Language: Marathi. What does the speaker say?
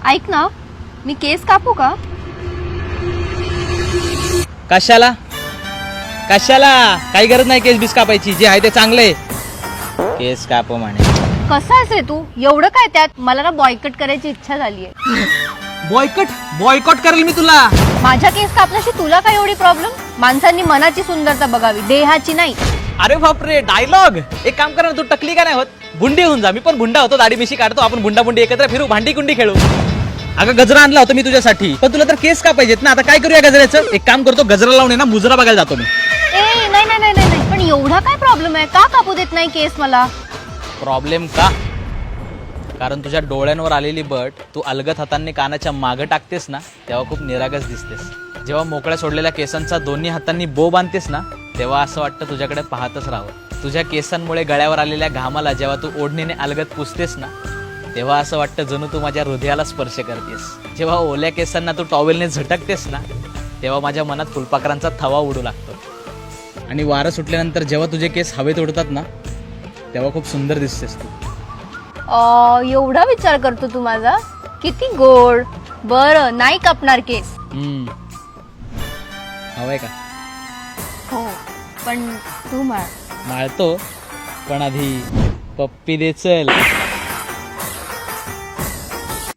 ऐक ना, मी केस कापू का? कशाला कशाला? काही गरज नाही केस बिस कापायची. जे आहे ते चांगले केस काप म्हणे. कसा आहेस रे तू? एवढं काय त्यात? मला ना बॉयकट करायची इच्छा झालीये. बॉयकॉट करेल मी तुला. माझ्या केस कापण्याशी तुला काय एवढी प्रॉब्लेम? माणसांनी मनाची सुंदरता बघावी, देहाची नाही. अरे बापरे, डायलॉग. एक काम कर ना, तू टकली का नाही होत? बुंडी होऊन जा. मी पण बुंडा होतो, दाढी मिशी काढतो, आपण बुंडा बुंडी एकत्र फिरू, भांडी कुंडी खेळू. अगं गजरा आणला होता मी तुझ्यासाठी, पण तुला तर केस का पाहिजेत ना. आता काय करूया गजऱ्याचं? एक काम करतो, गजरा लावून आहे ना मुजरा बघायला जातो मी. ए नाही नाही नाही नाही, पण एवढा काय प्रॉब्लेम आहे? का कापू देत नाही केस मला? प्रॉब्लेम का? कारण तुझ्या डोळ्यांवर आलेली बट तू अलगद हातांनी कानाच्या मागं टाकतेस ना, तेव्हा खूप निरागस दिसतेस. जेव्हा मोकळ्या सोडलेल्या केसांचा दोन्ही हातांनी बो बांधतेस ना, तेव्हा असं वाटतं तुझ्याकडे पाहतच राहावं. तुझ्या केसांमुळे गळ्यावर आलेल्या घामाला जेव्हा तू ओढणीने अलगद पुसतेस ना, तेव्हा असं वाटतं जणू तू माझ्या हृदयाला स्पर्श करतेस. जेव्हा ओल्या केसांना तू टॉवेलने झटकतेस ना, तेव्हा माझ्या मनात फुलपाखरांचा थवा उडू लागतो. आणि वारं सुटल्यानंतर जेव्हा तुझे केस हवेत उडतात ना, तेव्हा खूप सुंदर दिसतेस तू. एवढा विचार करतो तू माझा? किती गोड. बरं, नाही कापणार केस. हवंय का? हो, पण तू माळ. माळतो, पण आधी पप्पी दे चल.